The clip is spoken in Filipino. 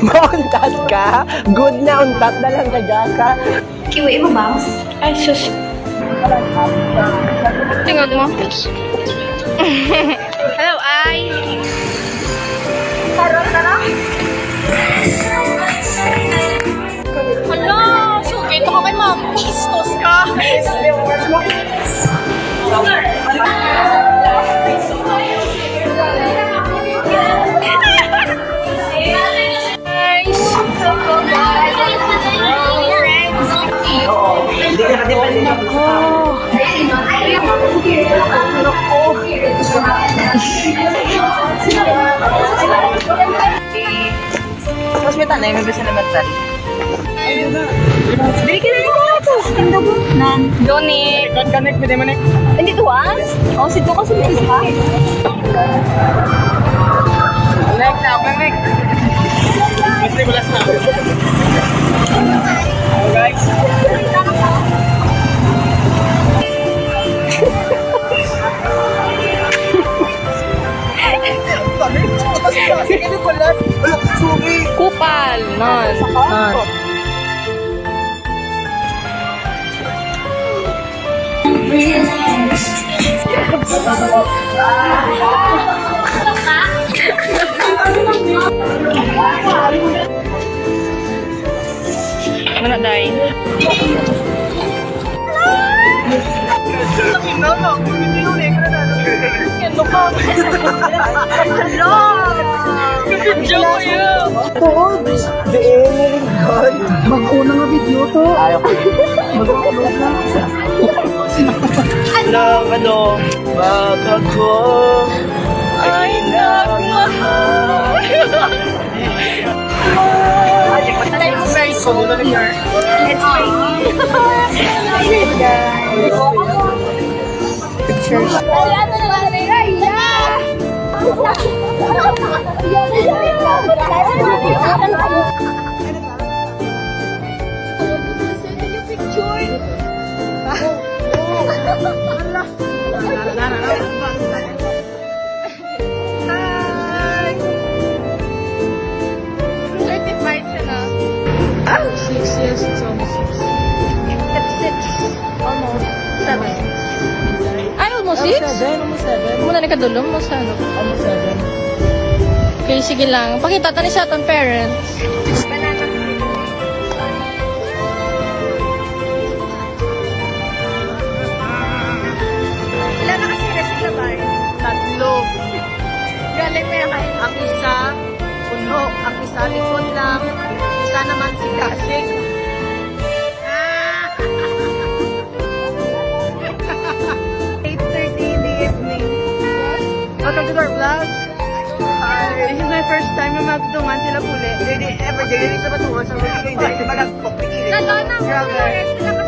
Mauntat ka? Good na untat na lang ka. Kiwi mo, Bangs? Ay, sus. Tingog mo. Hello, ay. Hala, sugay ito ka kay ma'am. Bastos ka. Mas may tanay, may bisa naman tali. Bili ka na rin ko ito. Tinda mo. Nan. Johnny. Connect, pwede manik. Hindi tuwan? O, si Tuka sa mga ka. Next na, next. Mas limulas na. Guys. Kupal. Non. Non. Mana day? Joke yun! Oo, di God. Mag-una nga video to. Ayaw ko. Mag-upload na. Ano, pag ako ay nagmahal. Very cold. It's Pictures. Certified siya na. 6 years, it's almost 6. It's 6. Almost 7. Ay, almost 6? Almost 7. Muna na kadulong mo sa ano. Almost 7. Okay, sige lang. Pakita ta ni sa aton parents. Ilan na kasi sila ba? 3. Galing mo yung kain. Ang isa, puno. Ang isa, likod lang. Isa naman si Kasik. 8:30 in the evening. Welcome to our vlog. This is my first time na magtungan sila puli. Hindi, ever, hindi sa batuhan. Sa mga hindi, magagpok. Nalala mo, sila kasi